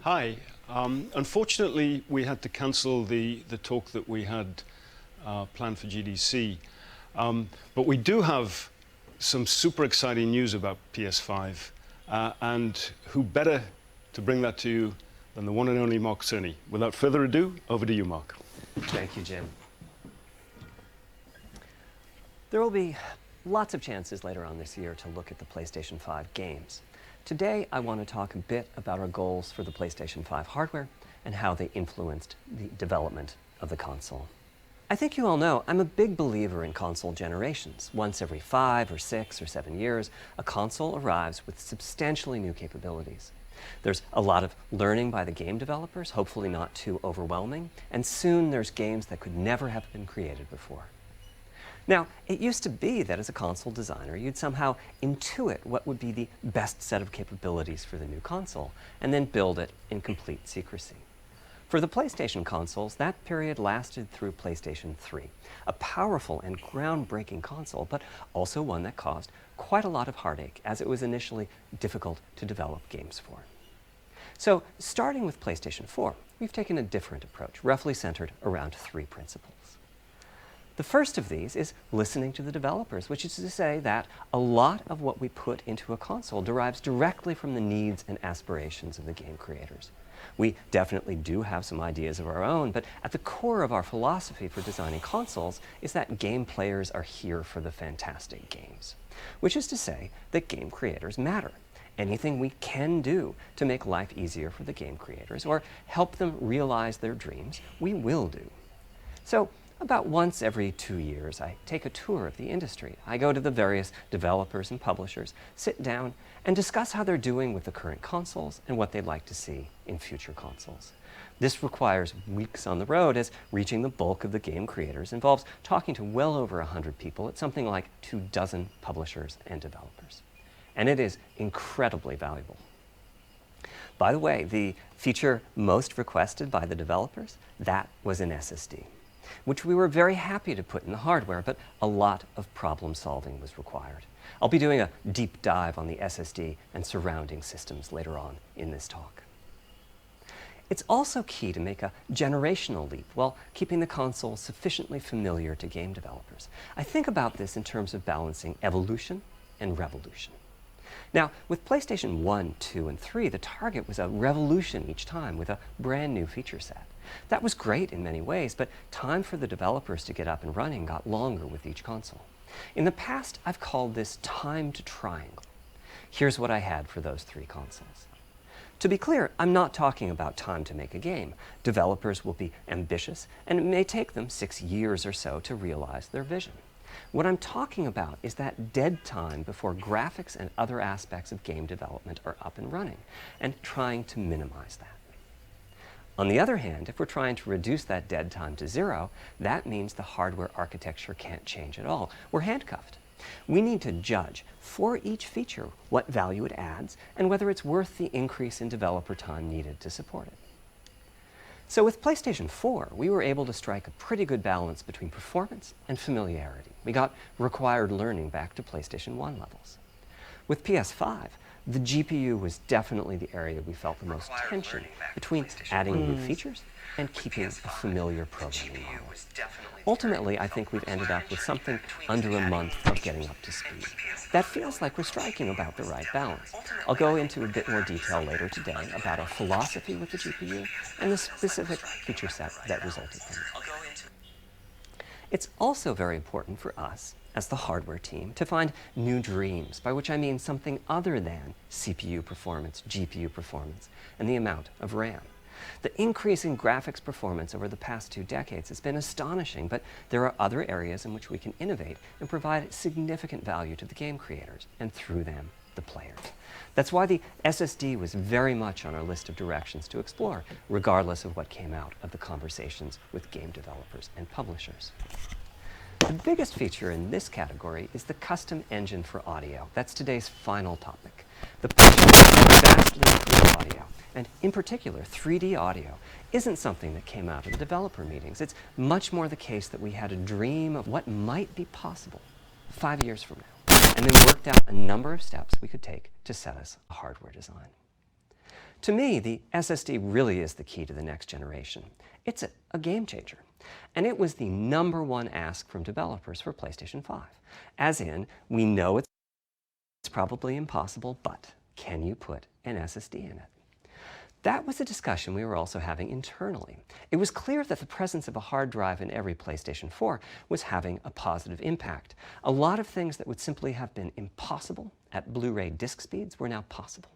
Hi. Unfortunately, we had to cancel the talk that we had planned for GDC. But we do have some super exciting news about PS5. And who better to bring that to you than the one and only Mark Cerny. Without further ado, over to you, Mark. Thank you, Jim. There will be lots of chances later on this year to look at the PlayStation 5 games. Today, I want to talk a bit about our goals for the PlayStation 5 hardware and how they influenced the development of the console. I think you all know I'm a big believer in console generations. Once every 5 or 6 or 7 years, a console arrives with substantially new capabilities. There's a lot of learning by the game developers, hopefully not too overwhelming, and soon there's games that could never have been created before. Now, it used to be that as a console designer, you'd somehow intuit what would be the best set of capabilities for the new console, and then build it in complete secrecy. For the PlayStation consoles, that period lasted through PlayStation 3, a powerful and groundbreaking console, but also one that caused quite a lot of heartache, as it was initially difficult to develop games for. So, starting with PlayStation 4, we've taken a different approach, roughly centered around 3 principles. The first of these is listening to the developers, which is to say that a lot of what we put into a console derives directly from the needs and aspirations of the game creators. We definitely do have some ideas of our own, but at the core of our philosophy for designing consoles is that game players are here for the fantastic games, which is to say that game creators matter. Anything we can do to make life easier for the game creators or help them realize their dreams, we will do. So, about once every 2 years, I take a tour of the industry. I go to the various developers and publishers, sit down, and discuss how they're doing with the current consoles and what they'd like to see in future consoles. This requires weeks on the road, as reaching the bulk of the game creators involves talking to well over 100 people at something like 24 publishers and developers. And it is incredibly valuable. By the way, the feature most requested by the developers, that was an SSD, which we were very happy to put in the hardware, but a lot of problem solving was required. I'll be doing a deep dive on the SSD and surrounding systems later on in this talk. It's also key to make a generational leap while keeping the console sufficiently familiar to game developers. I think about this in terms of balancing evolution and revolution. Now, with PlayStation 1, 2, and 3, the target was a revolution each time with a brand new feature set. That was great in many ways, but time for the developers to get up and running got longer with each console. In the past, I've called this time to triangle. Here's what I had for those 3 consoles. To be clear, I'm not talking about time to make a game. Developers will be ambitious, and it may take them 6 years or so to realize their vision. What I'm talking about is that dead time before graphics and other aspects of game development are up and running, and trying to minimize that. On the other hand, if we're trying to reduce that dead time to 0, that means the hardware architecture can't change at all. We're handcuffed. We need to judge for each feature what value it adds and whether it's worth the increase in developer time needed to support it. So with PlayStation 4, we were able to strike a pretty good balance between performance and familiarity. We got required learning back to PlayStation 1 levels. With PS5, the GPU was definitely the area we felt the most tension between adding new features and keeping a familiar programming model. Ultimately, I think we've ended up with something under a month of getting up to speed. That feels like we're striking about the right balance. I'll go into a bit more detail later today about our philosophy with the GPU and the specific feature set that resulted from it. It's also very important for us, as the hardware team, to find new dreams, by which I mean something other than CPU performance, GPU performance, and the amount of RAM. The increase in graphics performance over the past 2 decades has been astonishing, but there are other areas in which we can innovate and provide significant value to the game creators, and through them, the players. That's why the SSD was very much on our list of directions to explore, regardless of what came out of the conversations with game developers and publishers. The biggest feature in this category is the custom engine for audio. That's today's final topic. The push vastly improved audio, and in particular, 3D audio, isn't something that came out of the developer meetings. It's much more the case that we had a dream of what might be possible 5 years from now, and then worked out a number of steps we could take to set us a hardware design. To me, the SSD really is the key to the next generation. It's a game changer. And it was the #1 ask from developers for PlayStation 5. As in, we know it's probably impossible, but can you put an SSD in it? That was a discussion we were also having internally. It was clear that the presence of a hard drive in every PlayStation 4 was having a positive impact. A lot of things that would simply have been impossible at Blu-ray disc speeds were now possible.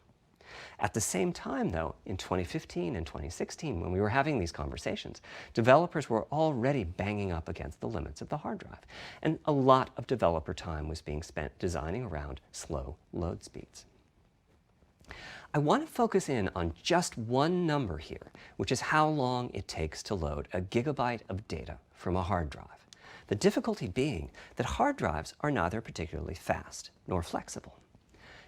At the same time, though, in 2015 and 2016, when we were having these conversations, developers were already banging up against the limits of the hard drive. And a lot of developer time was being spent designing around slow load speeds. I want to focus in on just one number here, which is how long it takes to load a gigabyte of data from a hard drive. The difficulty being that hard drives are neither particularly fast nor flexible.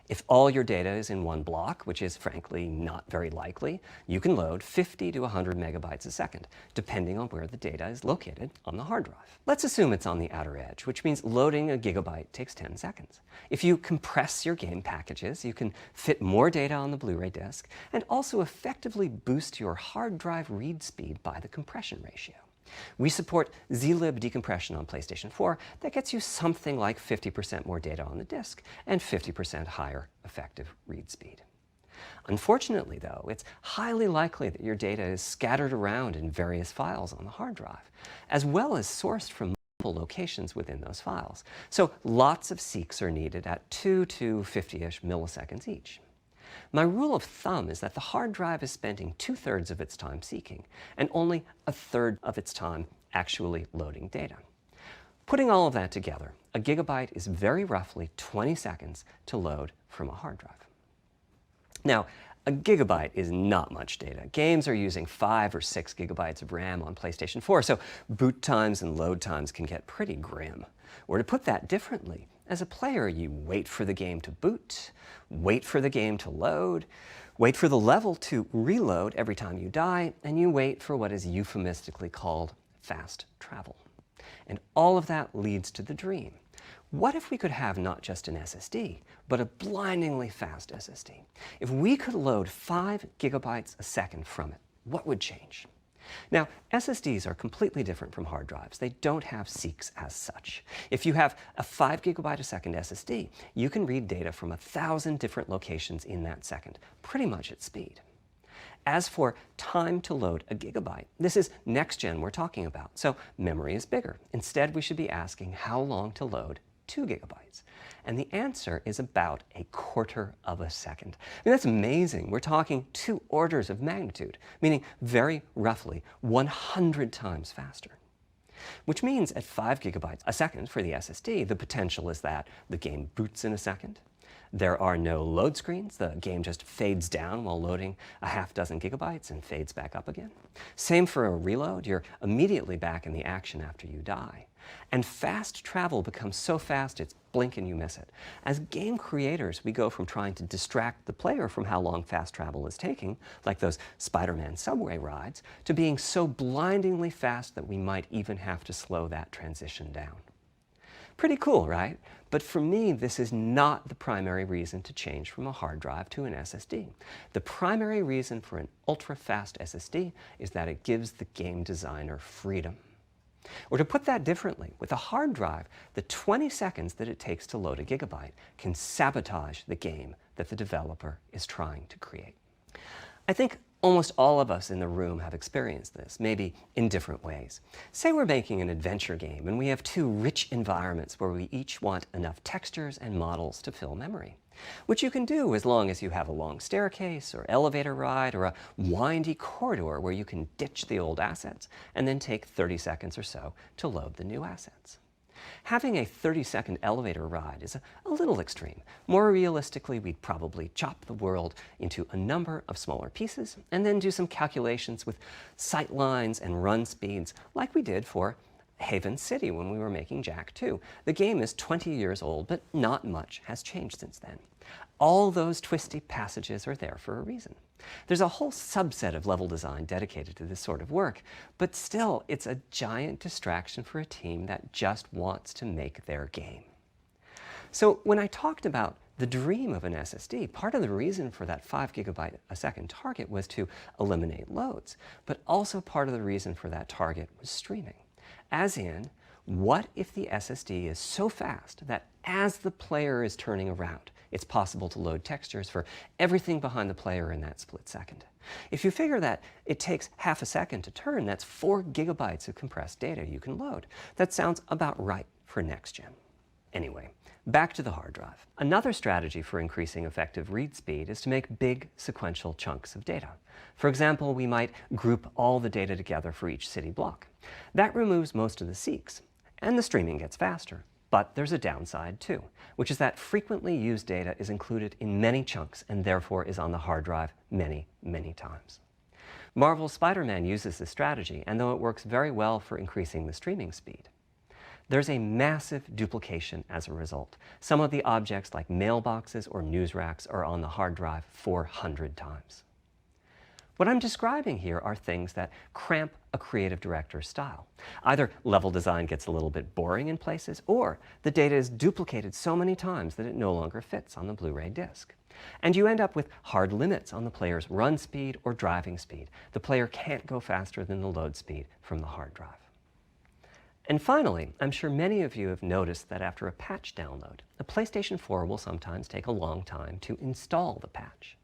If all your data is in one block, which is frankly not very likely, you can load 50 to 100 megabytes a second, depending on where the data is located on the hard drive. Let's assume it's on the outer edge, which means loading a gigabyte takes 10 seconds. If you compress your game packages, you can fit more data on the Blu-ray disc and also effectively boost your hard drive read speed by the compression ratio. We support zlib decompression on PlayStation 4 that gets you something like 50% more data on the disk and 50% higher effective read speed. Unfortunately, though, it's highly likely that your data is scattered around in various files on the hard drive, as well as sourced from multiple locations within those files. So lots of seeks are needed at 2 to 50-ish milliseconds each. My rule of thumb is that the hard drive is spending 2/3 of its time seeking and only 1/3 of its time actually loading data. Putting all of that together, a gigabyte is very roughly 20 seconds to load from a hard drive. Now, a gigabyte is not much data. Games are using 5 or 6 gigabytes of RAM on PlayStation 4, so boot times and load times can get pretty grim. Or to put that differently, as a player, you wait for the game to boot, wait for the game to load, wait for the level to reload every time you die, and you wait for what is euphemistically called fast travel. And all of that leads to the dream. What if we could have not just an SSD, but a blindingly fast SSD? If we could load 5 gigabytes a second from it, what would change? Now, SSDs are completely different from hard drives. They don't have seeks as such. If you have a 5 gigabyte a second SSD, you can read data from 1,000 different locations in that second, pretty much at speed. As for time to load a gigabyte, this is next gen we're talking about, so memory is bigger. Instead, we should be asking how long to load 2 gigabytes. And the answer is about 1/4 of a second. I mean, that's amazing. We're talking 2 orders of magnitude, meaning very roughly 100 times faster. Which means at 5 gigabytes a second for the SSD, the potential is that the game boots in a second. There are no load screens. The game just fades down while loading a half dozen gigabytes and fades back up again. Same for a reload. You're immediately back in the action after you die. And fast travel becomes so fast it's blink and you miss it. As game creators, we go from trying to distract the player from how long fast travel is taking, like those Spider-Man subway rides, to being so blindingly fast that we might even have to slow that transition down. Pretty cool, right? But for me, this is not the primary reason to change from a hard drive to an SSD. The primary reason for an ultra-fast SSD is that it gives the game designer freedom. Or to put that differently, with a hard drive, the 20 seconds that it takes to load a gigabyte can sabotage the game that the developer is trying to create. I think almost all of us in the room have experienced this, maybe in different ways. Say we're making an adventure game and we have 2 rich environments where we each want enough textures and models to fill memory. Which you can do as long as you have a long staircase or elevator ride or a windy corridor where you can ditch the old assets and then take 30 seconds or so to load the new assets. Having a 30-second elevator ride is a little extreme. More realistically, we'd probably chop the world into a number of smaller pieces and then do some calculations with sight lines and run speeds like we did for Haven City when we were making Jak 2. The game is 20 years old, but not much has changed since then. All those twisty passages are there for a reason. There's a whole subset of level design dedicated to this sort of work, but still, it's a giant distraction for a team that just wants to make their game. So when I talked about the dream of an SSD, part of the reason for that 5 gigabyte a second target was to eliminate loads, but also part of the reason for that target was streaming. As in, what if the SSD is so fast that as the player is turning around, it's possible to load textures for everything behind the player in that split second? If you figure that it takes half a second to turn, that's 4 gigabytes of compressed data you can load. That sounds about right for next gen. Anyway, back to the hard drive. Another strategy for increasing effective read speed is to make big sequential chunks of data. For example, we might group all the data together for each city block. That removes most of the seeks, and the streaming gets faster. But there's a downside too, which is that frequently used data is included in many chunks and therefore is on the hard drive many, many times. Marvel's Spider-Man uses this strategy, and though it works very well for increasing the streaming speed, there's a massive duplication as a result. Some of the objects like mailboxes or news racks are on the hard drive 400 times. What I'm describing here are things that cramp a creative director's style. Either level design gets a little bit boring in places, or the data is duplicated so many times that it no longer fits on the Blu-ray disc. And you end up with hard limits on the player's run speed or driving speed. The player can't go faster than the load speed from the hard drive. And finally, I'm sure many of you have noticed that after a patch download, the PlayStation 4 will sometimes take a long time to install the patch.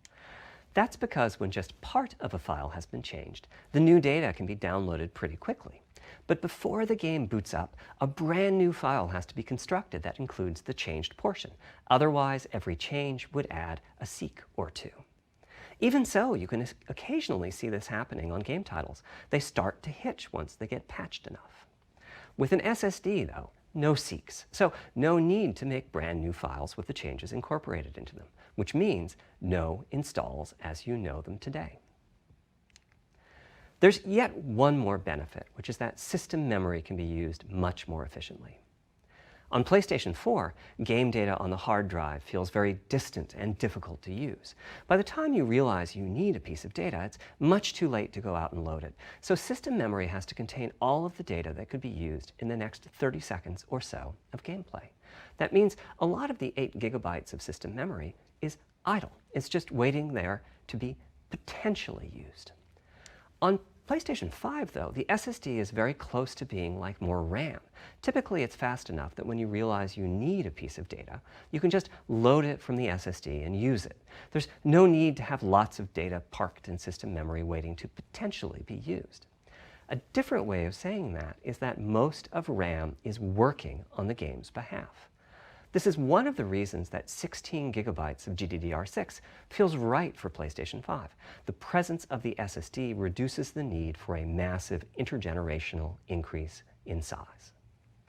That's because when just part of a file has been changed, the new data can be downloaded pretty quickly. But before the game boots up, a brand new file has to be constructed that includes the changed portion. Otherwise, every change would add a seek or two. Even so, you can occasionally see this happening on game titles. They start to hitch once they get patched enough. With an SSD, though, no seeks, so no need to make brand new files with the changes incorporated into them, which means no installs as you know them today. There's yet one more benefit, which is that system memory can be used much more efficiently. On PlayStation 4, game data on the hard drive feels very distant and difficult to use. By the time you realize you need a piece of data, it's much too late to go out and load it. So system memory has to contain all of the data that could be used in the next 30 seconds or so of gameplay. That means a lot of the 8 gigabytes of system memory is idle. It's just waiting there to be potentially used. On PlayStation 5, though, the SSD is very close to being like more RAM. Typically, it's fast enough that when you realize you need a piece of data, you can just load it from the SSD and use it. There's no need to have lots of data parked in system memory waiting to potentially be used. A different way of saying that is that most of RAM is working on the game's behalf. This is one of the reasons that 16 gigabytes of GDDR6 feels right for PlayStation 5. The presence of the SSD reduces the need for a massive intergenerational increase in size.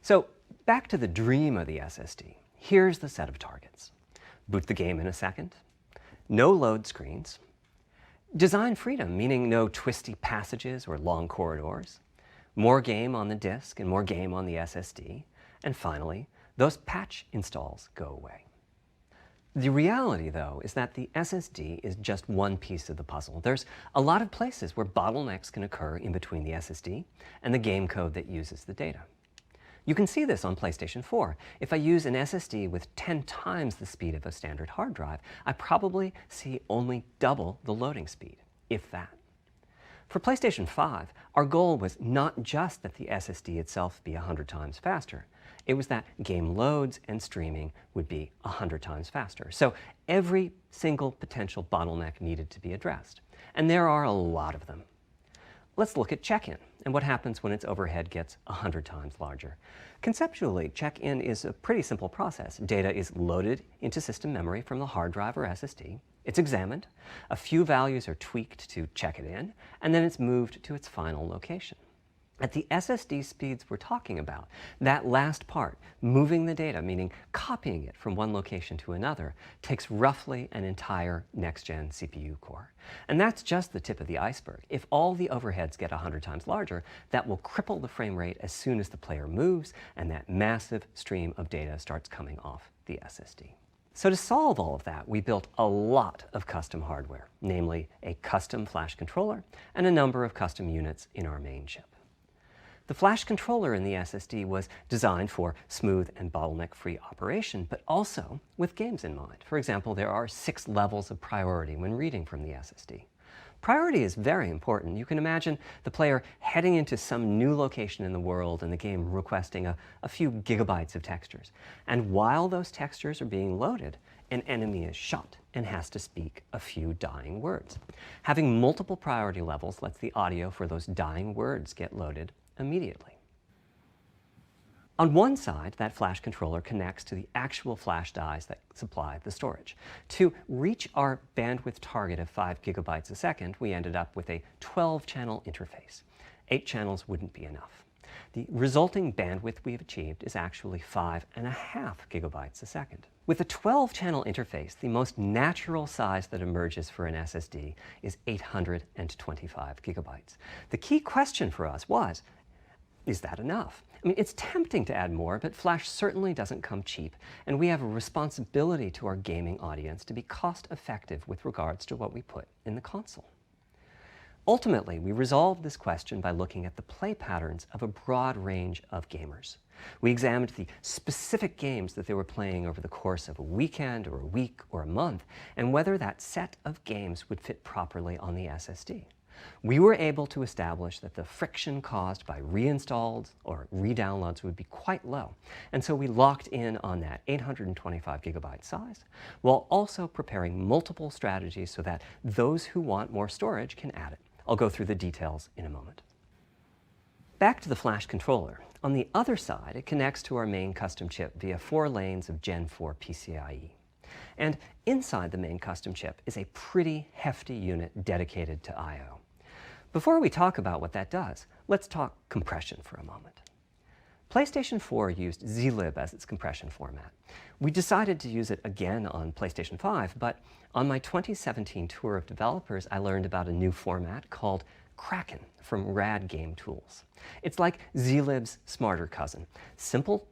So back to the dream of the SSD. Here's the set of targets. Boot the game in a second, no load screens, design freedom, meaning no twisty passages or long corridors, more game on the disk and more game on the SSD, and finally, those patch installs go away. The reality, though, is that the SSD is just one piece of the puzzle. There's a lot of places where bottlenecks can occur in between the SSD and the game code that uses the data. You can see this on PlayStation 4. If I use an SSD with 10 times the speed of a standard hard drive, I probably see only double the loading speed, if that. For PlayStation 5, our goal was not just that the SSD itself be 100 times faster. It was that game loads and streaming would be 100 times faster. So every single potential bottleneck needed to be addressed. And there are a lot of them. Let's look at check-in and what happens when its overhead gets 100 times larger. Conceptually, check-in is a pretty simple process. Data is loaded into system memory from the hard drive or SSD. It's examined, a few values are tweaked to check it in, and then it's moved to its final location. At the SSD speeds we're talking about, that last part, moving the data, meaning copying it from one location to another, takes roughly an entire next-gen CPU core. And that's just the tip of the iceberg. If all the overheads get 100 times larger, that will cripple the frame rate as soon as the player moves, and that massive stream of data starts coming off the SSD. So to solve all of that, we built a lot of custom hardware, namely a custom flash controller and a number of custom units in our main chip. The flash controller in the SSD was designed for smooth and bottleneck-free operation, but also with games in mind. For example, there are 6 levels of priority when reading from the SSD. Priority is very important. You can imagine the player heading into some new location in the world and the game requesting a few gigabytes of textures. And while those textures are being loaded, an enemy is shot and has to speak a few dying words. Having multiple priority levels lets the audio for those dying words get loaded immediately. On one side, that flash controller connects to the actual flash dies that supply the storage. To reach our bandwidth target of 5 gigabytes a second, we ended up with a 12-channel interface. 8 channels wouldn't be enough. The resulting bandwidth we've achieved is actually 5.5 gigabytes a second. With a 12-channel interface, the most natural size that emerges for an SSD is 825 gigabytes. The key question for us was, is that enough? I mean, it's tempting to add more, but flash certainly doesn't come cheap, and we have a responsibility to our gaming audience to be cost-effective with regards to what we put in the console. Ultimately, we resolved this question by looking at the play patterns of a broad range of gamers. We examined the specific games that they were playing over the course of a weekend or a week or a month, and whether that set of games would fit properly on the SSD. We were able to establish that the friction caused by reinstalls or re-downloads would be quite low, and so we locked in on that 825 gigabyte size, while also preparing multiple strategies so that those who want more storage can add it. I'll go through the details in a moment. Back to the flash controller. On the other side, it connects to our main custom chip via 4 lanes of Gen 4 PCIe. And inside the main custom chip is a pretty hefty unit dedicated to I/O. Before we talk about what that does, let's talk compression for a moment. PlayStation 4 used zlib as its compression format. We decided to use it again on PlayStation 5, but on my 2017 tour of developers, I learned about a new format called Kraken from Rad Game Tools. It's like zlib's smarter cousin. Simple,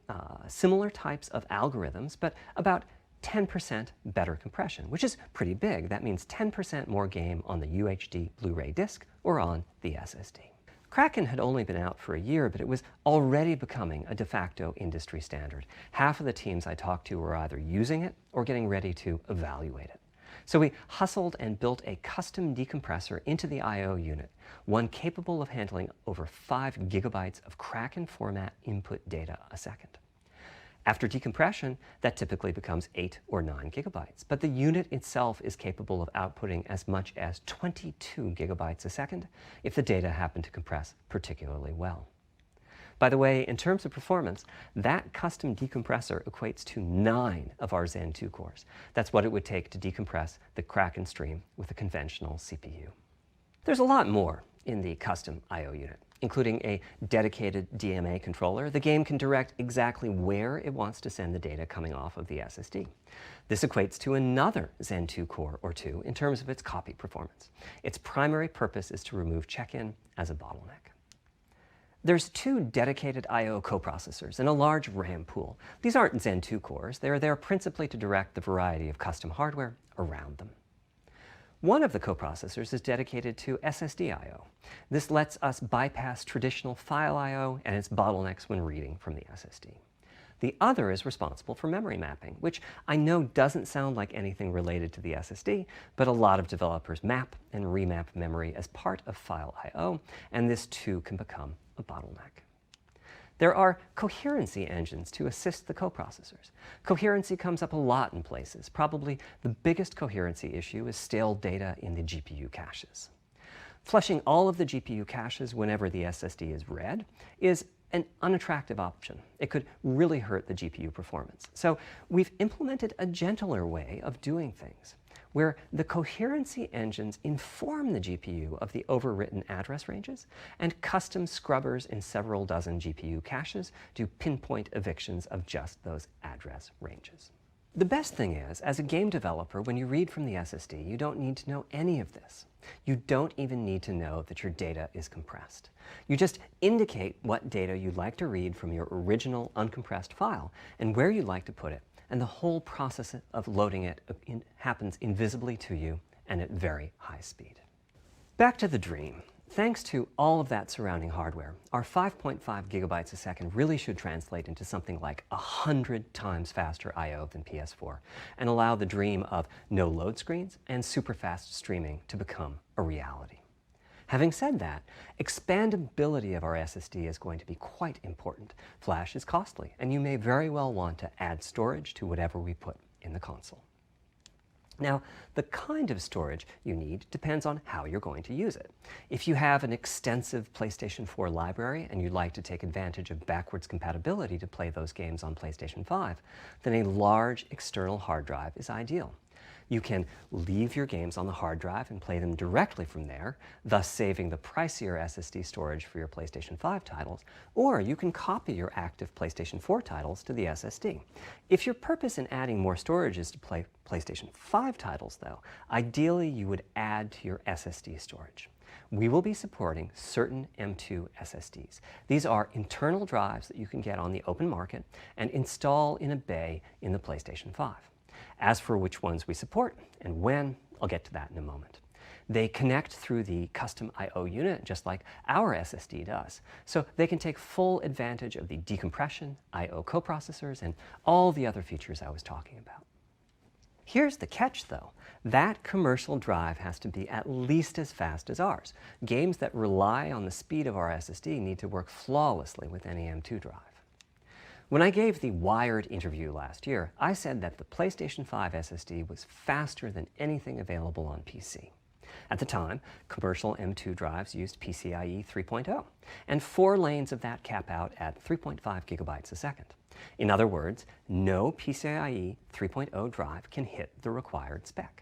similar types of algorithms, but about 10% better compression, which is pretty big. That means 10% more game on the UHD Blu-ray disc or on the SSD. Kraken had only been out for a year, but it was already becoming a de facto industry standard. Half of the teams I talked to were either using it or getting ready to evaluate it. So we hustled and built a custom decompressor into the I/O unit, one capable of handling over 5 gigabytes of Kraken format input data a second. After decompression, that typically becomes 8 or 9 gigabytes, but the unit itself is capable of outputting as much as 22 gigabytes a second if the data happen to compress particularly well. By the way, in terms of performance, that custom decompressor equates to 9 of our Zen 2 cores. That's what it would take to decompress the Kraken stream with a conventional CPU. There's a lot more in the custom I/O unit, including a dedicated DMA controller. The game can direct exactly where it wants to send the data coming off of the SSD. This equates to another Zen 2 core or 2 in terms of its copy performance. Its primary purpose is to remove check-in as a bottleneck. There's 2 dedicated I/O coprocessors and a large RAM pool. These aren't Zen 2 cores. They're there principally to direct the variety of custom hardware around them. One of the coprocessors is dedicated to SSD I/O. This lets us bypass traditional file I/O and its bottlenecks when reading from the SSD. The other is responsible for memory mapping, which I know doesn't sound like anything related to the SSD, but a lot of developers map and remap memory as part of file I/O, and this too can become a bottleneck. There are coherency engines to assist the coprocessors. Coherency comes up a lot in places. Probably the biggest coherency issue is stale data in the GPU caches. Flushing all of the GPU caches whenever the SSD is read is an unattractive option. It could really hurt the GPU performance. So we've implemented a gentler way of doing things, where the coherency engines inform the GPU of the overwritten address ranges, and custom scrubbers in several dozen GPU caches do pinpoint evictions of just those address ranges. The best thing is, as a game developer, when you read from the SSD, you don't need to know any of this. You don't even need to know that your data is compressed. You just indicate what data you'd like to read from your original uncompressed file and where you'd like to put it, and the whole process of loading it happens invisibly to you and at very high speed. Back to the dream. Thanks to all of that surrounding hardware, our 5.5 gigabytes a second really should translate into something like 100 times faster I/O than PS4 and allow the dream of no load screens and super fast streaming to become a reality. Having said that, expandability of our SSD is going to be quite important. Flash is costly, and you may very well want to add storage to whatever we put in the console. Now, the kind of storage you need depends on how you're going to use it. If you have an extensive PlayStation 4 library and you'd like to take advantage of backwards compatibility to play those games on PlayStation 5, then a large external hard drive is ideal. You can leave your games on the hard drive and play them directly from there, thus saving the pricier SSD storage for your PlayStation 5 titles, or you can copy your active PlayStation 4 titles to the SSD. If your purpose in adding more storage is to play PlayStation 5 titles, though, ideally you would add to your SSD storage. We will be supporting certain M2 SSDs. These are internal drives that you can get on the open market and install in a bay in the PlayStation 5. As for which ones we support and when, I'll get to that in a moment. They connect through the custom I/O unit just like our SSD does, so they can take full advantage of the decompression, I/O coprocessors, and all the other features I was talking about. Here's the catch, though. That commercial drive has to be at least as fast as ours. Games that rely on the speed of our SSD need to work flawlessly with any M2 drive. When I gave the Wired interview last year, I said that the PlayStation 5 SSD was faster than anything available on PC. At the time, commercial M2 drives used PCIe 3.0, and 4 lanes of that cap out at 3.5 gigabytes a second. In other words, no PCIe 3.0 drive can hit the required spec.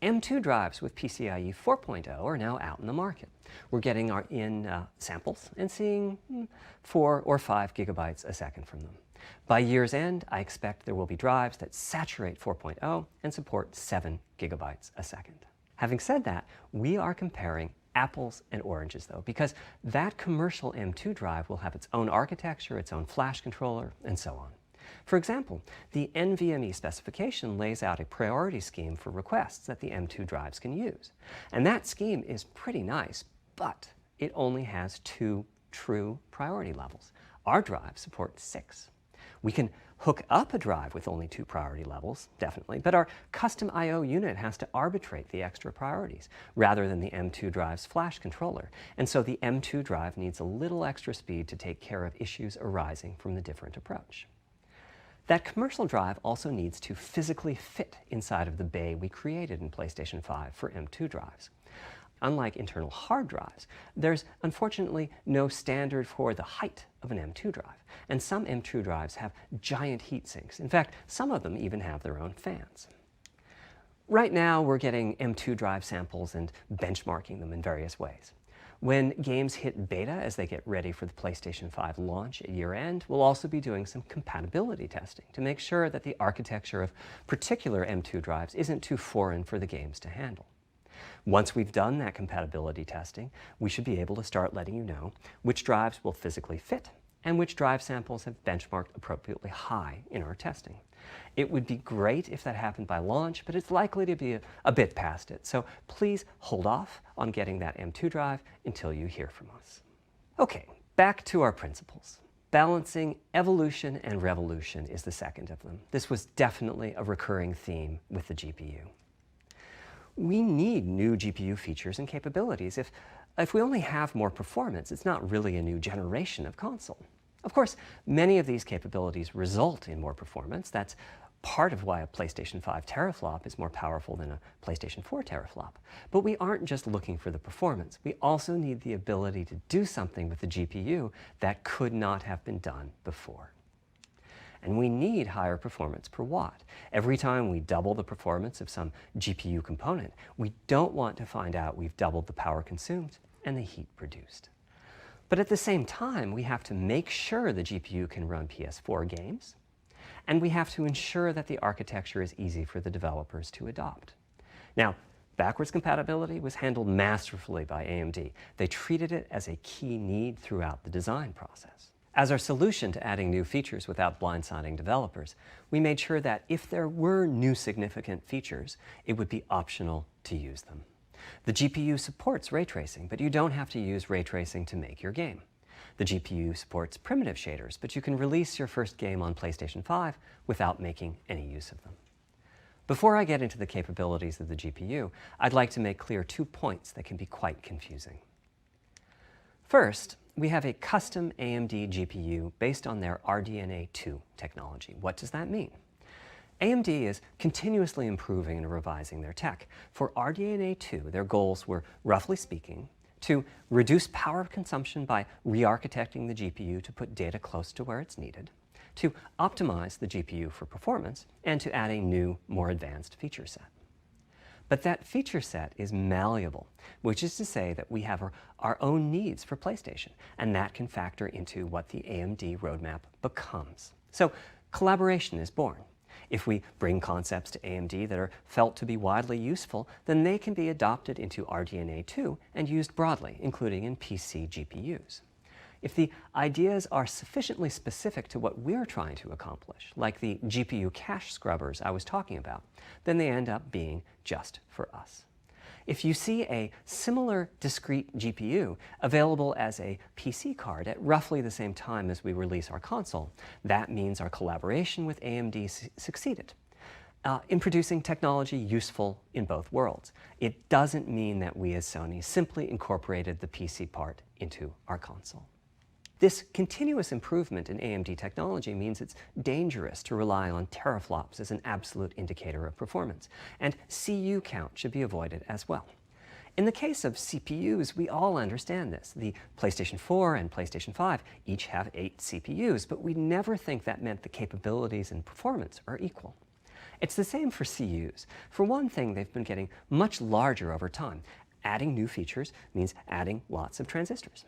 M2 drives with PCIe 4.0 are now out in the market. We're getting samples and seeing 4 or 5 gigabytes a second from them. By year's end, I expect there will be drives that saturate 4.0 and support 7 gigabytes a second. Having said that, we are comparing apples and oranges, though, because that commercial M2 drive will have its own architecture, its own flash controller, and so on. For example, the NVMe specification lays out a priority scheme for requests that the M2 drives can use. And that scheme is pretty nice, but it only has 2 true priority levels. Our drive supports 6. We can hook up a drive with only 2 priority levels, definitely, but our custom I/O unit has to arbitrate the extra priorities rather than the M2 drive's flash controller. And so the M2 drive needs a little extra speed to take care of issues arising from the different approach. That commercial drive also needs to physically fit inside of the bay we created in PlayStation 5 for M2 drives. Unlike internal hard drives, there's unfortunately no standard for the height of an M2 drive, and some M2 drives have giant heat sinks. In fact, some of them even have their own fans. Right now, we're getting M2 drive samples and benchmarking them in various ways. When games hit beta as they get ready for the PlayStation 5 launch at year-end, we'll also be doing some compatibility testing to make sure that the architecture of particular M2 drives isn't too foreign for the games to handle. Once we've done that compatibility testing, we should be able to start letting you know which drives will physically fit and which drive samples have benchmarked appropriately high in our testing. It would be great if that happened by launch, but it's likely to be a bit past it, so please hold off on getting that M2 drive until you hear from us. Okay, back to our principles. Balancing evolution and revolution is the second of them. This was definitely a recurring theme with the GPU. We need new GPU features and capabilities. If we only have more performance, it's not really a new generation of console. Of course, many of these capabilities result in more performance. That's part of why a PlayStation 5 teraflop is more powerful than a PlayStation 4 teraflop. But we aren't just looking for the performance. We also need the ability to do something with the GPU that could not have been done before. And we need higher performance per watt. Every time we double the performance of some GPU component, we don't want to find out we've doubled the power consumed and the heat produced. But at the same time, we have to make sure the GPU can run PS4 games, and we have to ensure that the architecture is easy for the developers to adopt. Now, backwards compatibility was handled masterfully by AMD. They treated it as a key need throughout the design process. As our solution to adding new features without blindsiding developers, we made sure that if there were new significant features, it would be optional to use them. The GPU supports ray tracing, but you don't have to use ray tracing to make your game. The GPU supports primitive shaders, but you can release your first game on PlayStation 5 without making any use of them. Before I get into the capabilities of the GPU, I'd like to make clear 2 points that can be quite confusing. First, we have a custom AMD GPU based on their RDNA 2 technology. What does that mean? AMD is continuously improving and revising their tech. For RDNA 2, their goals were, roughly speaking, to reduce power consumption by re-architecting the GPU to put data close to where it's needed, to optimize the GPU for performance, and to add a new, more advanced feature set. But that feature set is malleable, which is to say that we have our own needs for PlayStation, and that can factor into what the AMD roadmap becomes. So collaboration is born. If we bring concepts to AMD that are felt to be widely useful, then they can be adopted into RDNA 2 and used broadly, including in PC GPUs. If the ideas are sufficiently specific to what we're trying to accomplish, like the GPU cache scrubbers I was talking about, then they end up being just for us. If you see a similar discrete GPU available as a PC card at roughly the same time as we release our console, that means our collaboration with AMD succeeded in producing technology useful in both worlds. It doesn't mean that we as Sony simply incorporated the PC part into our console. This continuous improvement in AMD technology means it's dangerous to rely on teraflops as an absolute indicator of performance, and CU count should be avoided as well. In the case of CPUs, we all understand this. The PlayStation 4 and PlayStation 5 each have 8 CPUs, but we never think that meant the capabilities and performance are equal. It's the same for CUs. For one thing, they've been getting much larger over time. Adding new features means adding lots of transistors.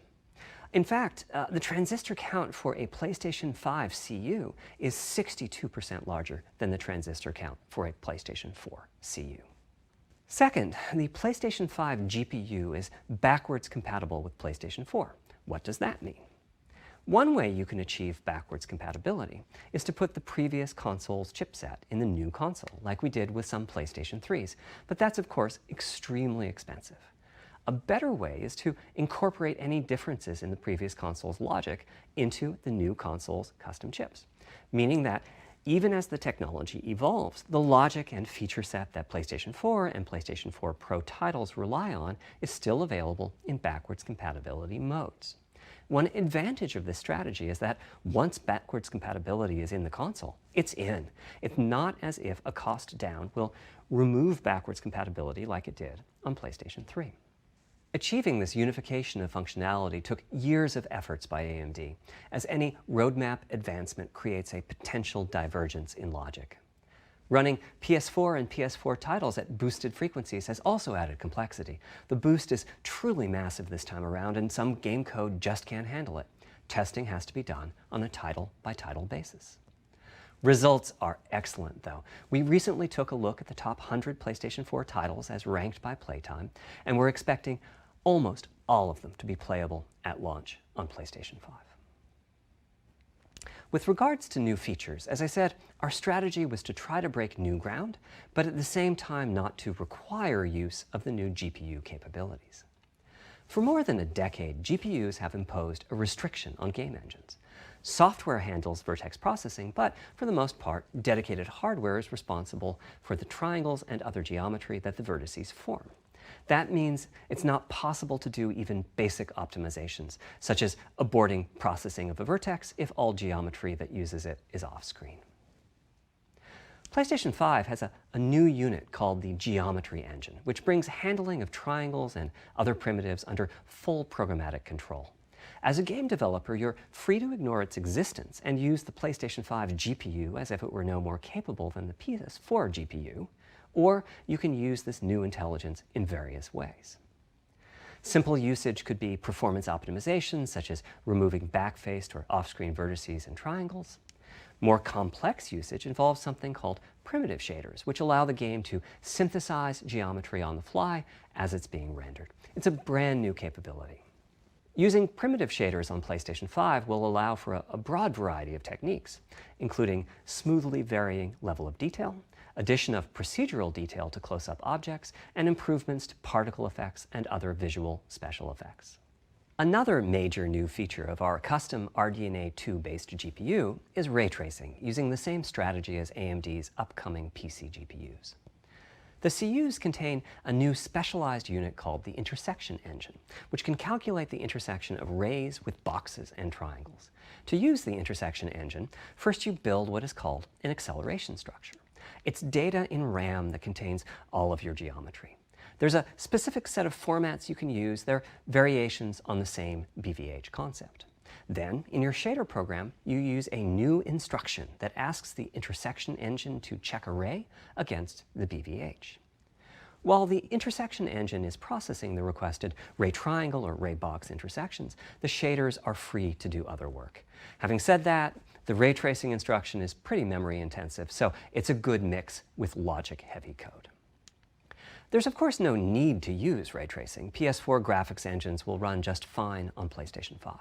In fact, the transistor count for a PlayStation 5 CU is 62% larger than the transistor count for a PlayStation 4 CU. Second, the PlayStation 5 GPU is backwards compatible with PlayStation 4. What does that mean? One way you can achieve backwards compatibility is to put the previous console's chipset in the new console, like we did with some PlayStation 3s, but that's of course extremely expensive. A better way is to incorporate any differences in the previous console's logic into the new console's custom chips, meaning that even as the technology evolves, the logic and feature set that PlayStation 4 and PlayStation 4 Pro titles rely on is still available in backwards compatibility modes. One advantage of this strategy is that once backwards compatibility is in the console, it's in. It's not as if a cost down will remove backwards compatibility like it did on PlayStation 3. Achieving this unification of functionality took years of efforts by AMD, as any roadmap advancement creates a potential divergence in logic. Running PS4 and PS4 titles at boosted frequencies has also added complexity. The boost is truly massive this time around, and some game code just can't handle it. Testing has to be done on a title-by-title basis. Results are excellent, though. We recently took a look at the top 100 PlayStation 4 titles as ranked by playtime, and we're expecting almost all of them to be playable at launch on PlayStation 5. With regards to new features, as I said, our strategy was to try to break new ground, but at the same time not to require use of the new GPU capabilities. For more than a decade, GPUs have imposed a restriction on game engines. Software handles vertex processing, but for the most part, dedicated hardware is responsible for the triangles and other geometry that the vertices form. That means it's not possible to do even basic optimizations, such as aborting processing of a vertex if all geometry that uses it is off-screen. PlayStation 5 has a new unit called the Geometry Engine, which brings handling of triangles and other primitives under full programmatic control. As a game developer, you're free to ignore its existence and use the PlayStation 5 GPU as if it were no more capable than the PS4 GPU, or you can use this new intelligence in various ways. Simple usage could be performance optimization, such as removing backfaced or off-screen vertices and triangles. More complex usage involves something called primitive shaders, which allow the game to synthesize geometry on the fly as it's being rendered. It's a brand new capability. Using primitive shaders on PlayStation 5 will allow for a broad variety of techniques, including smoothly varying level of detail, addition of procedural detail to close-up objects, and improvements to particle effects and other visual special effects. Another major new feature of our custom RDNA 2-based GPU is ray tracing, using the same strategy as AMD's upcoming PC GPUs. The CUs contain a new specialized unit called the intersection engine, which can calculate the intersection of rays with boxes and triangles. To use the intersection engine, first you build what is called an acceleration structure. It's data in RAM that contains all of your geometry. There's a specific set of formats you can use. They're variations on the same BVH concept. Then, in your shader program, you use a new instruction that asks the intersection engine to check a ray against the BVH. While the intersection engine is processing the requested ray triangle or ray box intersections, the shaders are free to do other work. Having said that, the ray tracing instruction is pretty memory intensive, so it's a good mix with logic-heavy code. There's of course no need to use ray tracing. PS4 graphics engines will run just fine on PlayStation 5,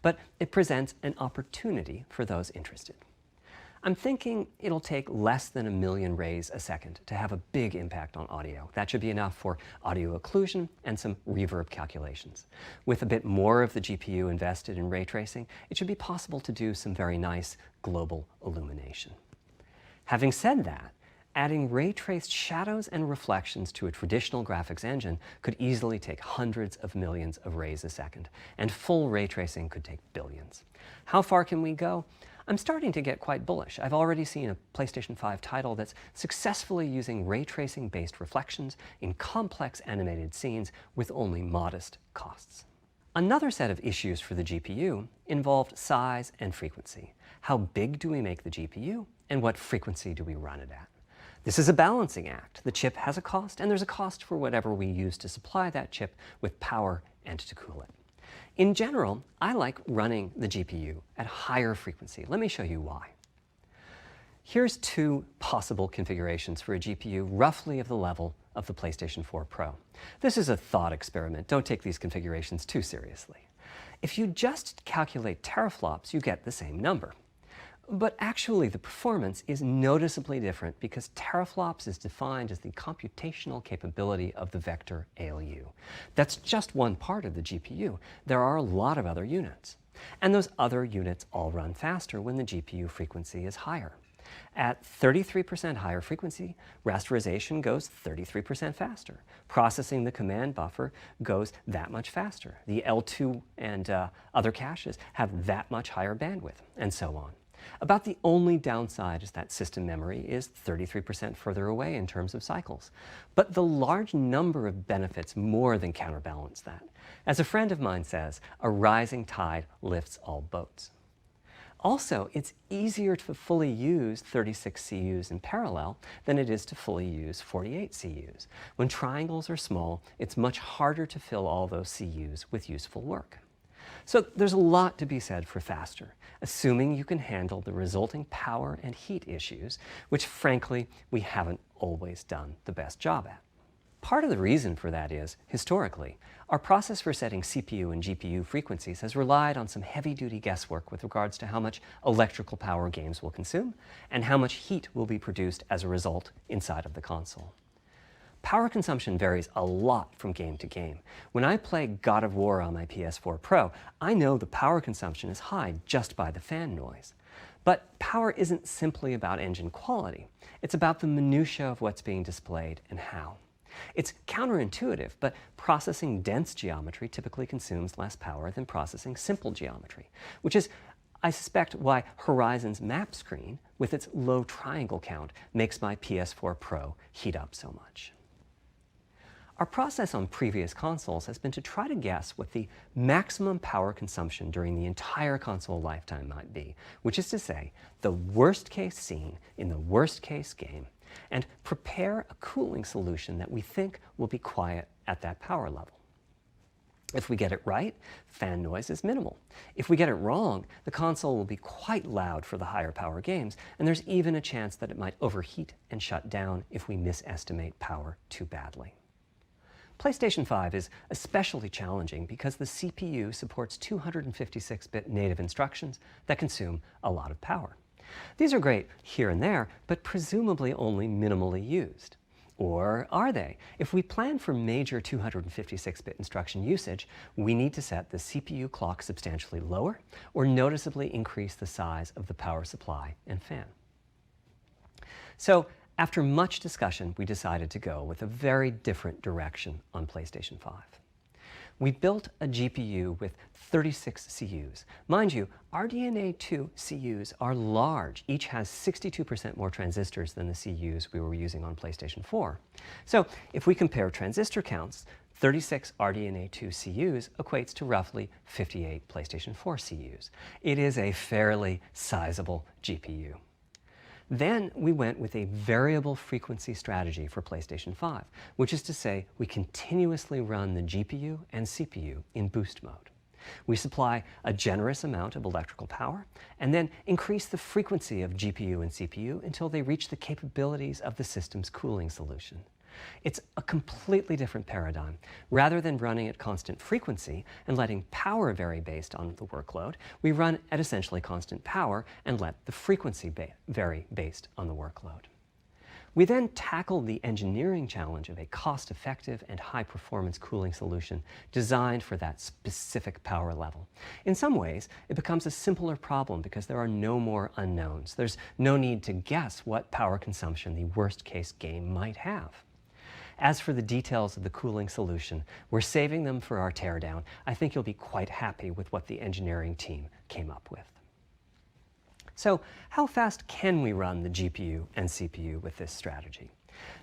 but it presents an opportunity for those interested. I'm thinking it'll take less than 1 million rays a second to have a big impact on audio. That should be enough for audio occlusion and some reverb calculations. With a bit more of the GPU invested in ray tracing, it should be possible to do some very nice global illumination. Having said that, adding ray-traced shadows and reflections to a traditional graphics engine could easily take hundreds of millions of rays a second, and full ray tracing could take billions. How far can we go? I'm starting to get quite bullish. I've already seen a PlayStation 5 title that's successfully using ray tracing-based reflections in complex animated scenes with only modest costs. Another set of issues for the GPU involved size and frequency. How big do we make the GPU, and what frequency do we run it at? This is a balancing act. The chip has a cost, and there's a cost for whatever we use to supply that chip with power and to cool it. In general, I like running the GPU at higher frequency. Let me show you why. Here's 2 possible configurations for a GPU roughly of the level of the PlayStation 4 Pro. This is a thought experiment. Don't take these configurations too seriously. If you just calculate teraflops, you get the same number. But actually, the performance is noticeably different because teraflops is defined as the computational capability of the vector ALU. That's just one part of the GPU. There are a lot of other units. And those other units all run faster when the GPU frequency is higher. At 33% higher frequency, rasterization goes 33% faster. Processing the command buffer goes that much faster. The L2 and other caches have that much higher bandwidth, and so on. About the only downside is that system memory is 33% further away in terms of cycles. But the large number of benefits more than counterbalance that. As a friend of mine says, a rising tide lifts all boats. Also, it's easier to fully use 36 CUs in parallel than it is to fully use 48 CUs. When triangles are small, it's much harder to fill all those CUs with useful work. So there's a lot to be said for faster, assuming you can handle the resulting power and heat issues, which frankly, we haven't always done the best job at. Part of the reason for that is, historically, our process for setting CPU and GPU frequencies has relied on some heavy-duty guesswork with regards to how much electrical power games will consume and how much heat will be produced as a result inside of the console. Power consumption varies a lot from game to game. When I play God of War on my PS4 Pro, I know the power consumption is high just by the fan noise. But power isn't simply about engine quality. It's about the minutiae of what's being displayed and how. It's counterintuitive, but processing dense geometry typically consumes less power than processing simple geometry, which is, I suspect, why Horizon's map screen, with its low triangle count, makes my PS4 Pro heat up so much. Our process on previous consoles has been to try to guess what the maximum power consumption during the entire console lifetime might be, which is to say, the worst case scene in the worst case game, and prepare a cooling solution that we think will be quiet at that power level. If we get it right, fan noise is minimal. If we get it wrong, the console will be quite loud for the higher power games, and there's even a chance that it might overheat and shut down if we misestimate power too badly. PlayStation 5 is especially challenging because the CPU supports 256-bit native instructions that consume a lot of power. These are great here and there, but presumably only minimally used. Or are they? If we plan for major 256-bit instruction usage, we need to set the CPU clock substantially lower or noticeably increase the size of the power supply and fan. So, after much discussion, we decided to go with a very different direction on PlayStation 5. We built a GPU with 36 CUs. Mind you, RDNA 2 CUs are large. Each has 62% more transistors than the CUs we were using on PlayStation 4. So if we compare transistor counts, 36 RDNA 2 CUs equates to roughly 58 PlayStation 4 CUs. It is a fairly sizable GPU. Then we went with a variable frequency strategy for PlayStation 5, which is to say we continuously run the GPU and CPU in boost mode. We supply a generous amount of electrical power and then increase the frequency of GPU and CPU until they reach the capabilities of the system's cooling solution. It's a completely different paradigm. Rather than running at constant frequency and letting power vary based on the workload, we run at essentially constant power and let the frequency vary based on the workload. We then tackled the engineering challenge of a cost-effective and high-performance cooling solution designed for that specific power level. In some ways, it becomes a simpler problem because there are no more unknowns. There's no need to guess what power consumption the worst-case game might have. As for the details of the cooling solution, we're saving them for our teardown. I think you'll be quite happy with what the engineering team came up with. So, how fast can we run the GPU and CPU with this strategy?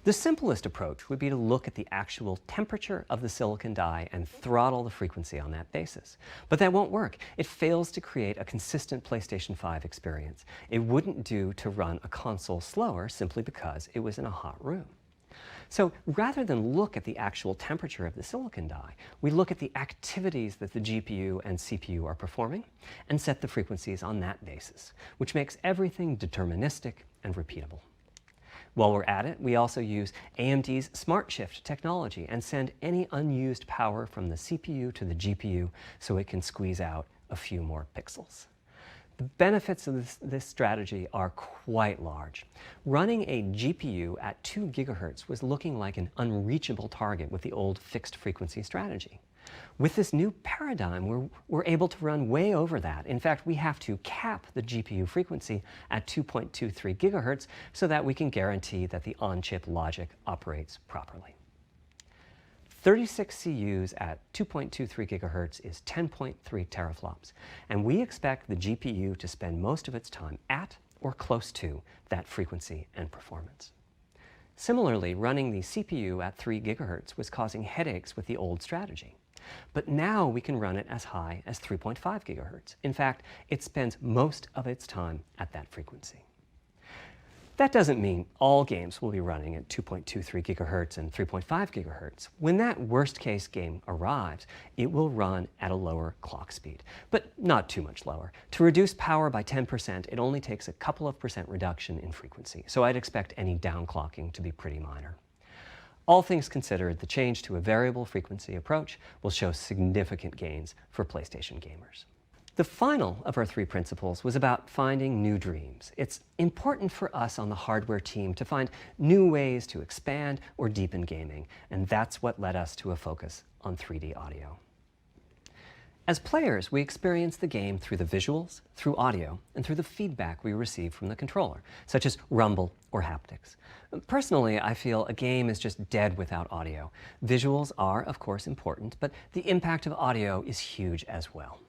The simplest approach would be to look at the actual temperature of the silicon die and throttle the frequency on that basis. But that won't work. It fails to create a consistent PlayStation 5 experience. It wouldn't do to run a console slower simply because it was in a hot room. So rather than look at the actual temperature of the silicon die, we look at the activities that the GPU and CPU are performing and set the frequencies on that basis, which makes everything deterministic and repeatable. While we're at it, we also use AMD's Smart Shift technology and send any unused power from the CPU to the GPU so it can squeeze out a few more pixels. The benefits of this strategy are quite large. Running a GPU at 2 GHz was looking like an unreachable target with the old fixed frequency strategy. With this new paradigm, we're able to run way over that. In fact, we have to cap the GPU frequency at 2.23 GHz so that we can guarantee that the on-chip logic operates properly. 36 CUs at 2.23 GHz is 10.3 teraflops, and we expect the GPU to spend most of its time at or close to that frequency and performance. Similarly, running the CPU at 3 GHz was causing headaches with the old strategy. But now we can run it as high as 3.5 GHz. In fact, it spends most of its time at that frequency. That doesn't mean all games will be running at 2.23 GHz and 3.5 GHz. When that worst-case game arrives, it will run at a lower clock speed, but not too much lower. To reduce power by 10%, it only takes a couple of percent reduction in frequency, so I'd expect any downclocking to be pretty minor. All things considered, the change to a variable frequency approach will show significant gains for PlayStation gamers. The final of our 3 principles was about finding new dreams. It's important for us on the hardware team to find new ways to expand or deepen gaming, and that's what led us to a focus on 3D audio. As players, we experience the game through the visuals, through audio, and through the feedback we receive from the controller, such as rumble or haptics. Personally, I feel a game is just dead without audio. Visuals are, of course, important, but the impact of audio is huge as well.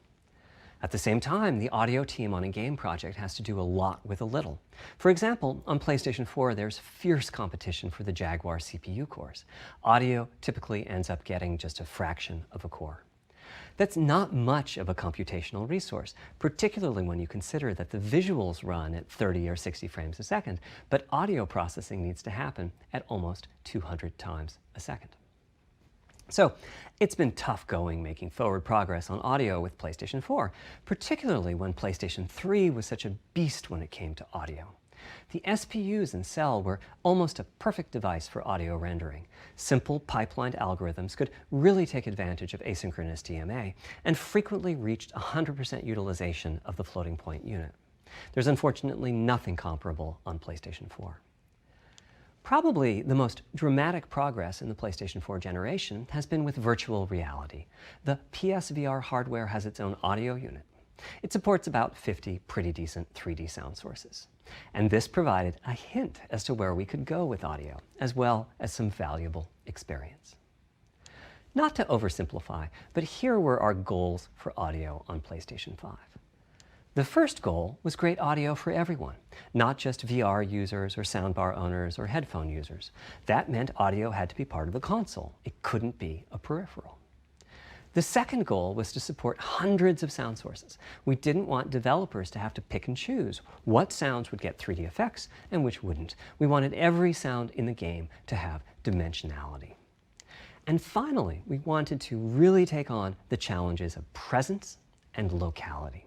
At the same time, the audio team on a game project has to do a lot with a little. For example, on PlayStation 4, there's fierce competition for the Jaguar CPU cores. Audio typically ends up getting just a fraction of a core. That's not much of a computational resource, particularly when you consider that the visuals run at 30 or 60 frames a second, but audio processing needs to happen at almost 200 times a second. So, it's been tough going making forward progress on audio with PlayStation 4, particularly when PlayStation 3 was such a beast when it came to audio. The SPUs in Cell were almost a perfect device for audio rendering. Simple pipelined algorithms could really take advantage of asynchronous DMA and frequently reached 100% utilization of the floating point unit. There's unfortunately nothing comparable on PlayStation 4. Probably the most dramatic progress in the PlayStation 4 generation has been with virtual reality. The PSVR hardware has its own audio unit. It supports about 50 pretty decent 3D sound sources. And this provided a hint as to where we could go with audio, as well as some valuable experience. Not to oversimplify, but here were our goals for audio on PlayStation 5. The first goal was great audio for everyone, not just VR users or soundbar owners or headphone users. That meant audio had to be part of the console. It couldn't be a peripheral. The second goal was to support hundreds of sound sources. We didn't want developers to have to pick and choose what sounds would get 3D effects and which wouldn't. We wanted every sound in the game to have dimensionality. And finally, we wanted to really take on the challenges of presence and locality.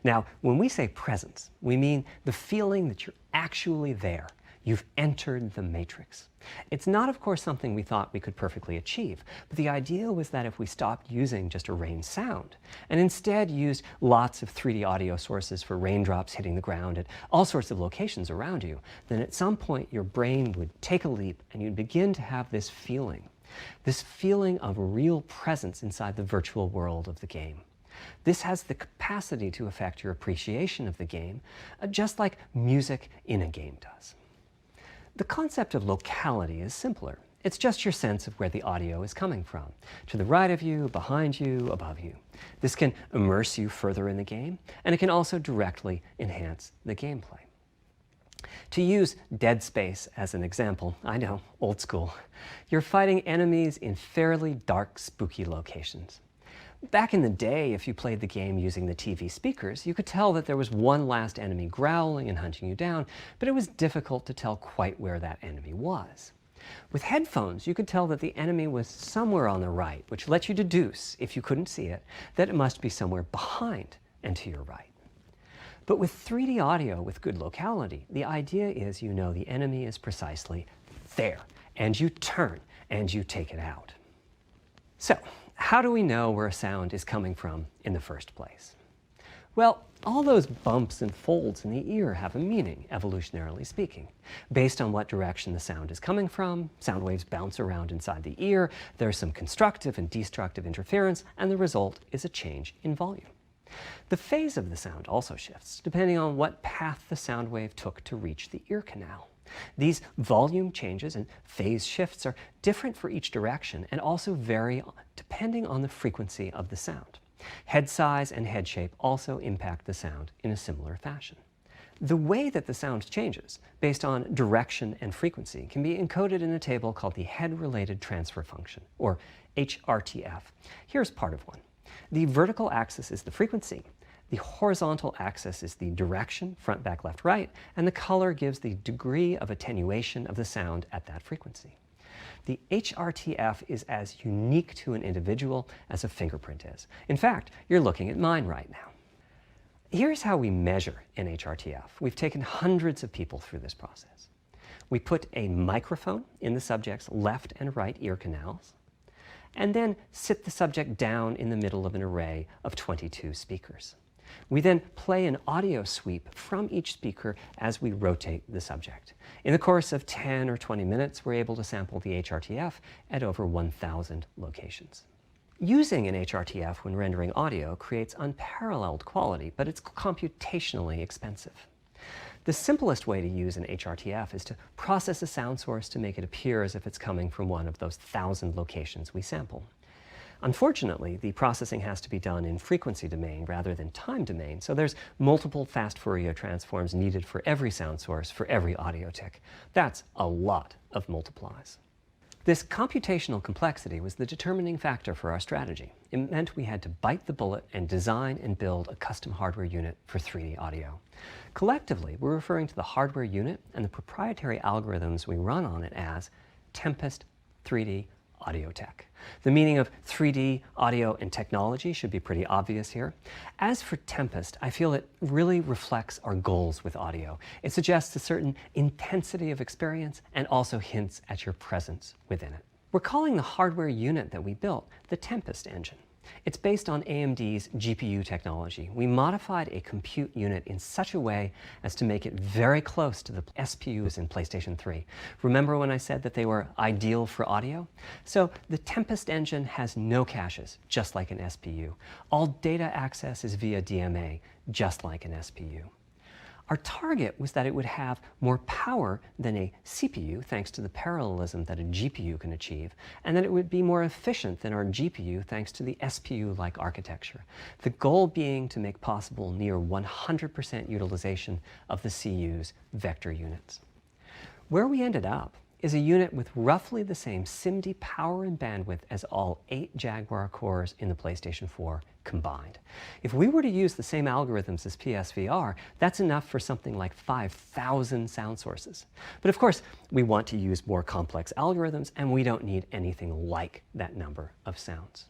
Now, when we say presence, we mean the feeling that you're actually there. You've entered the matrix. It's not, of course, something we thought we could perfectly achieve, but the idea was that if we stopped using just a rain sound and instead used lots of 3D audio sources for raindrops hitting the ground at all sorts of locations around you, then at some point your brain would take a leap and you'd begin to have this feeling of real presence inside the virtual world of the game. This has the capacity to affect your appreciation of the game, just like music in a game does. The concept of locality is simpler. It's just your sense of where the audio is coming from, to the right of you, behind you, above you. This can immerse you further in the game, and it can also directly enhance the gameplay. To use Dead Space as an example, I know, old school, you're fighting enemies in fairly dark, spooky locations. Back in the day, if you played the game using the TV speakers, you could tell that there was one last enemy growling and hunting you down, but it was difficult to tell quite where that enemy was. With headphones, you could tell that the enemy was somewhere on the right, which let you deduce, if you couldn't see it, that it must be somewhere behind and to your right. But with 3D audio with good locality, the idea is you know the enemy is precisely there, and you turn and you take it out. So, how do we know where a sound is coming from in the first place? Well, all those bumps and folds in the ear have a meaning, evolutionarily speaking. Based on what direction the sound is coming from, sound waves bounce around inside the ear, there's some constructive and destructive interference, and the result is a change in volume. The phase of the sound also shifts, depending on what path the sound wave took to reach the ear canal. These volume changes and phase shifts are different for each direction and also vary depending on the frequency of the sound. Head size and head shape also impact the sound in a similar fashion. The way that the sound changes, based on direction and frequency, can be encoded in a table called the Head-Related Transfer Function, or HRTF. Here's part of one. The vertical axis is the frequency. The horizontal axis is the direction, front, back, left, right, and the color gives the degree of attenuation of the sound at that frequency. The HRTF is as unique to an individual as a fingerprint is. In fact, you're looking at mine right now. Here's how we measure an HRTF. We've taken hundreds of people through this process. We put a microphone in the subject's left and right ear canals, and then sit the subject down in the middle of an array of 22 speakers. We then play an audio sweep from each speaker as we rotate the subject. In the course of 10 or 20 minutes, we're able to sample the HRTF at over 1,000 locations. Using an HRTF when rendering audio creates unparalleled quality, but it's computationally expensive. The simplest way to use an HRTF is to process a sound source to make it appear as if it's coming from one of those 1,000 locations we sample. Unfortunately, the processing has to be done in frequency domain rather than time domain, so there's multiple fast Fourier transforms needed for every sound source for every audio tick. That's a lot of multiplies. This computational complexity was the determining factor for our strategy. It meant we had to bite the bullet and design and build a custom hardware unit for 3D audio. Collectively, we're referring to the hardware unit and the proprietary algorithms we run on it as Tempest 3D Audio Tech. The meaning of 3D audio and technology should be pretty obvious here. As for Tempest, I feel it really reflects our goals with audio. It suggests a certain intensity of experience and also hints at your presence within it. We're calling the hardware unit that we built the Tempest engine. It's based on AMD's GPU technology. We modified a compute unit in such a way as to make it very close to the SPUs in PlayStation 3. Remember when I said that they were ideal for audio? So the Tempest engine has no caches, just like an SPU. All data access is via DMA, just like an SPU. Our target was that it would have more power than a CPU, thanks to the parallelism that a GPU can achieve, and that it would be more efficient than our GPU, thanks to the SPU-like architecture. The goal being to make possible near 100% utilization of the CU's vector units. Where we ended up is a unit with roughly the same SIMD power and bandwidth as all 8 Jaguar cores in the PlayStation 4 combined. If we were to use the same algorithms as PSVR, that's enough for something like 5,000 sound sources. But of course, we want to use more complex algorithms, and we don't need anything like that number of sounds.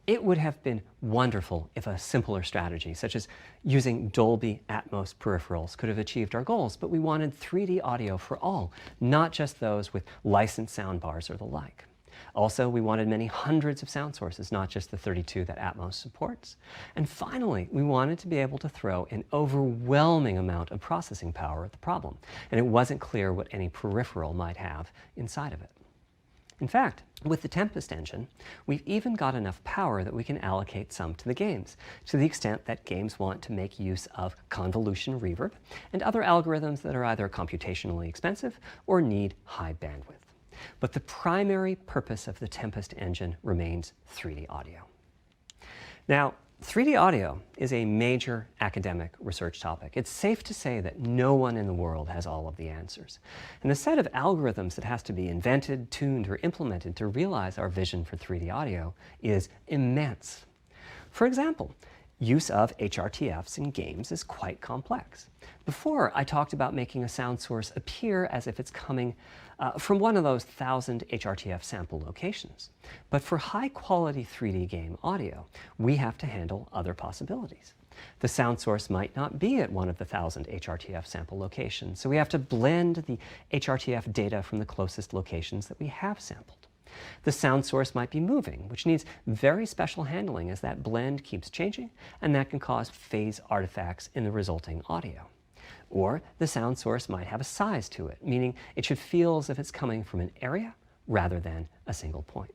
It would have been wonderful if a simpler strategy, such as using Dolby Atmos peripherals, could have achieved our goals, but we wanted 3D audio for all, not just those with licensed soundbars or the like. Also, we wanted many hundreds of sound sources, not just the 32 that Atmos supports. And finally, we wanted to be able to throw an overwhelming amount of processing power at the problem, and it wasn't clear what any peripheral might have inside of it. In fact, with the Tempest engine, we've even got enough power that we can allocate some to the games, to the extent that games want to make use of convolution reverb and other algorithms that are either computationally expensive or need high bandwidth. But the primary purpose of the Tempest engine remains 3D audio. Now, 3D audio is a major academic research topic. It's safe to say that no one in the world has all of the answers. And the set of algorithms that has to be invented, tuned, or implemented to realize our vision for 3D audio is immense. For example, use of HRTFs in games is quite complex. Before, I talked about making a sound source appear as if it's coming from one of those 1,000 HRTF sample locations. But for high-quality 3D game audio, we have to handle other possibilities. The sound source might not be at one of the 1,000 HRTF sample locations, so we have to blend the HRTF data from the closest locations that we have sampled. The sound source might be moving, which needs very special handling as that blend keeps changing, and that can cause phase artifacts in the resulting audio. Or the sound source might have a size to it, meaning it should feel as if it's coming from an area rather than a single point.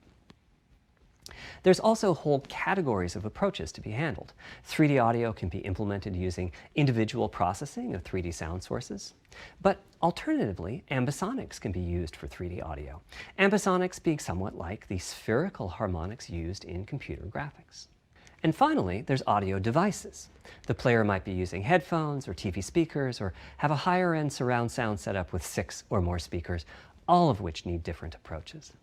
There's also whole categories of approaches to be handled. 3D audio can be implemented using individual processing of 3D sound sources. But alternatively, ambisonics can be used for 3D audio. Ambisonics being somewhat like the spherical harmonics used in computer graphics. And finally, there's audio devices. The player might be using headphones or TV speakers, or have a higher-end surround sound setup with 6 or more speakers, all of which need different approaches.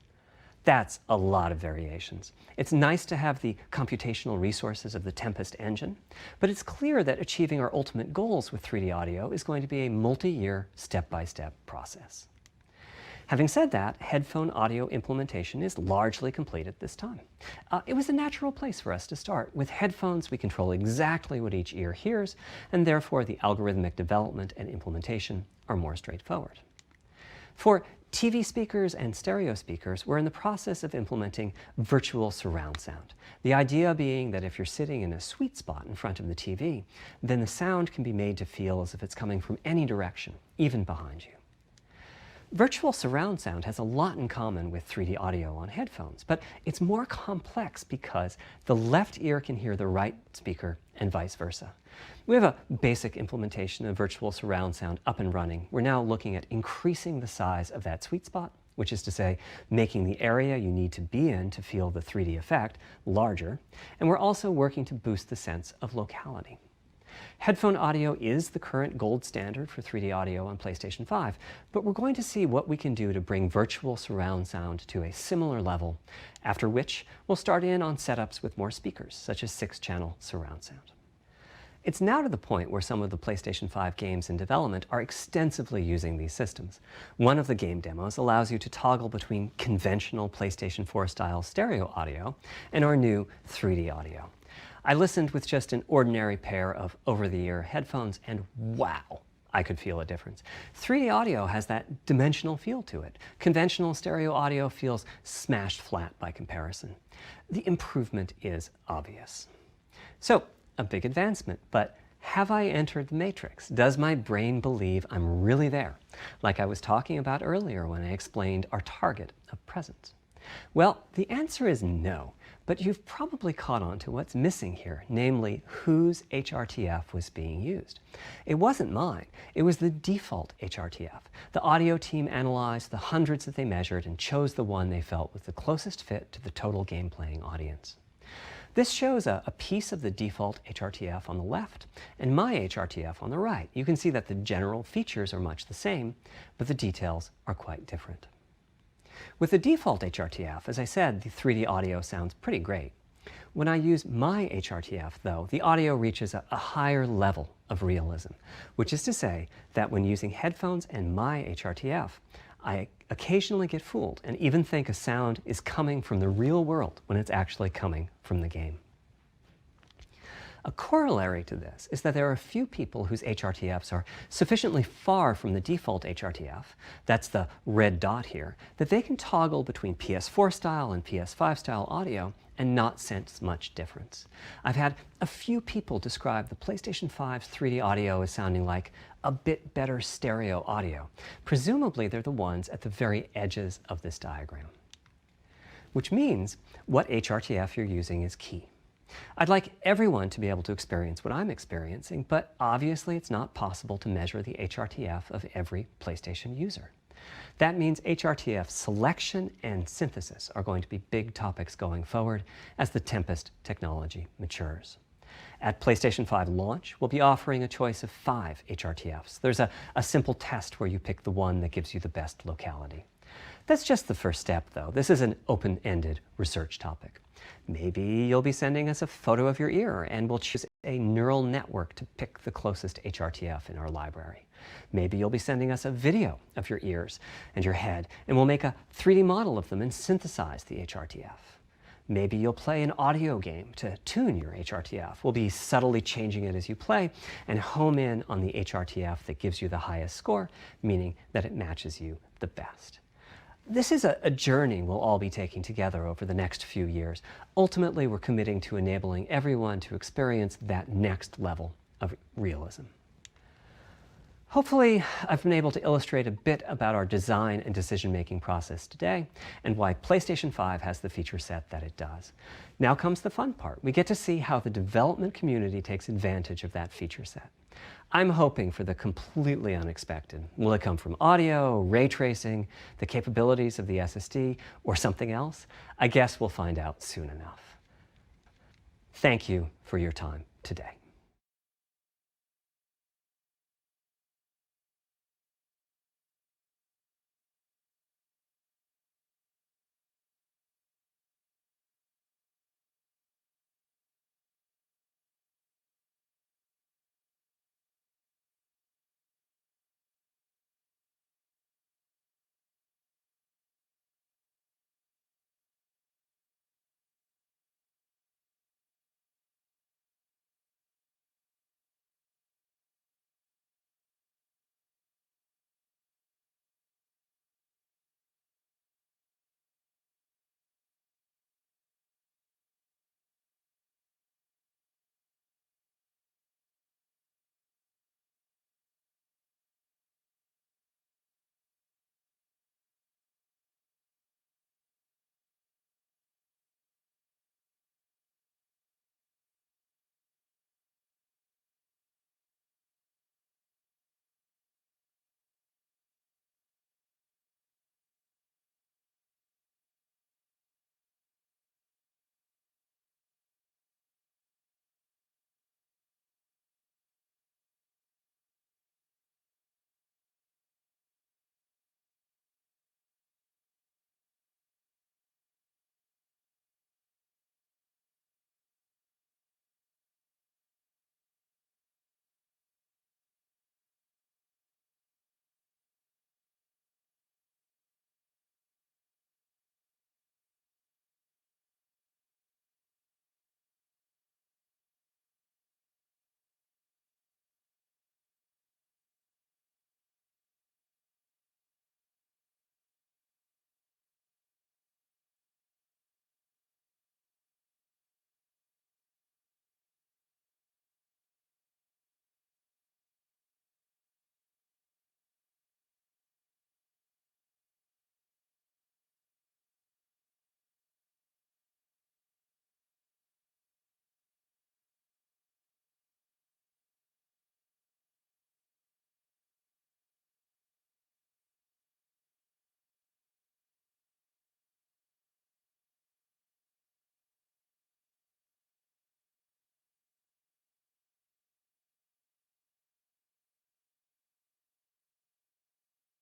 That's a lot of variations. It's nice to have the computational resources of the Tempest engine, but it's clear that achieving our ultimate goals with 3D audio is going to be a multi-year, step-by-step process. Having said that, headphone audio implementation is largely complete at this time. It was a natural place for us to start. With headphones, we control exactly what each ear hears, and therefore the algorithmic development and implementation are more straightforward. For TV speakers and stereo speakers, we're in the process of implementing virtual surround sound. The idea being that if you're sitting in a sweet spot in front of the TV, then the sound can be made to feel as if it's coming from any direction, even behind you. Virtual surround sound has a lot in common with 3D audio on headphones, but it's more complex because the left ear can hear the right speaker and vice versa. We have a basic implementation of virtual surround sound up and running. We're now looking at increasing the size of that sweet spot, which is to say, making the area you need to be in to feel the 3D effect larger, and we're also working to boost the sense of locality. Headphone audio is the current gold standard for 3D audio on PlayStation 5, but we're going to see what we can do to bring virtual surround sound to a similar level, after which we'll start in on setups with more speakers, such as 6-channel surround sound. It's now to the point where some of the PlayStation 5 games in development are extensively using these systems. One of the game demos allows you to toggle between conventional PlayStation 4-style stereo audio and our new 3D audio. I listened with just an ordinary pair of over-the-ear headphones, and wow, I could feel a difference. 3D audio has that dimensional feel to it. Conventional stereo audio feels smashed flat by comparison. The improvement is obvious. So, a big advancement, but have I entered the matrix? Does my brain believe I'm really there, like I was talking about earlier when I explained our target of presence? Well, the answer is no, but you've probably caught on to what's missing here, namely whose HRTF was being used. It wasn't mine, it was the default HRTF. The audio team analyzed the hundreds that they measured and chose the one they felt was the closest fit to the total game-playing audience. This shows a piece of the default HRTF on the left and my HRTF on the right. You can see that the general features are much the same, but the details are quite different. With the default HRTF, as I said, the 3D audio sounds pretty great. When I use my HRTF, though, the audio reaches a higher level of realism, which is to say that when using headphones and my HRTF, I occasionally get fooled and even think a sound is coming from the real world when it's actually coming from the game. A corollary to this is that there are a few people whose HRTFs are sufficiently far from the default HRTF, that's the red dot here, that they can toggle between PS4 style and PS5 style audio and not sense much difference. I've had a few people describe the PlayStation 5's 3D audio as sounding like a bit better stereo audio. Presumably they're the ones at the very edges of this diagram. Which means what HRTF you're using is key. I'd like everyone to be able to experience what I'm experiencing, but obviously it's not possible to measure the HRTF of every PlayStation user. That means HRTF selection and synthesis are going to be big topics going forward as the Tempest technology matures. At PlayStation 5 launch, we'll be offering a choice of 5 HRTFs. There's a simple test where you pick the one that gives you the best locality. That's just the first step, though. This is an open-ended research topic. Maybe you'll be sending us a photo of your ear and we'll choose a neural network to pick the closest HRTF in our library. Maybe you'll be sending us a video of your ears and your head and we'll make a 3D model of them and synthesize the HRTF. Maybe you'll play an audio game to tune your HRTF. We'll be subtly changing it as you play and home in on the HRTF that gives you the highest score, meaning that it matches you the best. This is a journey we'll all be taking together over the next few years. Ultimately, we're committing to enabling everyone to experience that next level of realism. Hopefully, I've been able to illustrate a bit about our design and decision-making process today and why PlayStation 5 has the feature set that it does. Now comes the fun part. We get to see how the development community takes advantage of that feature set. I'm hoping for the completely unexpected. Will it come from audio, ray tracing, the capabilities of the SSD, or something else? I guess we'll find out soon enough. Thank you for your time today.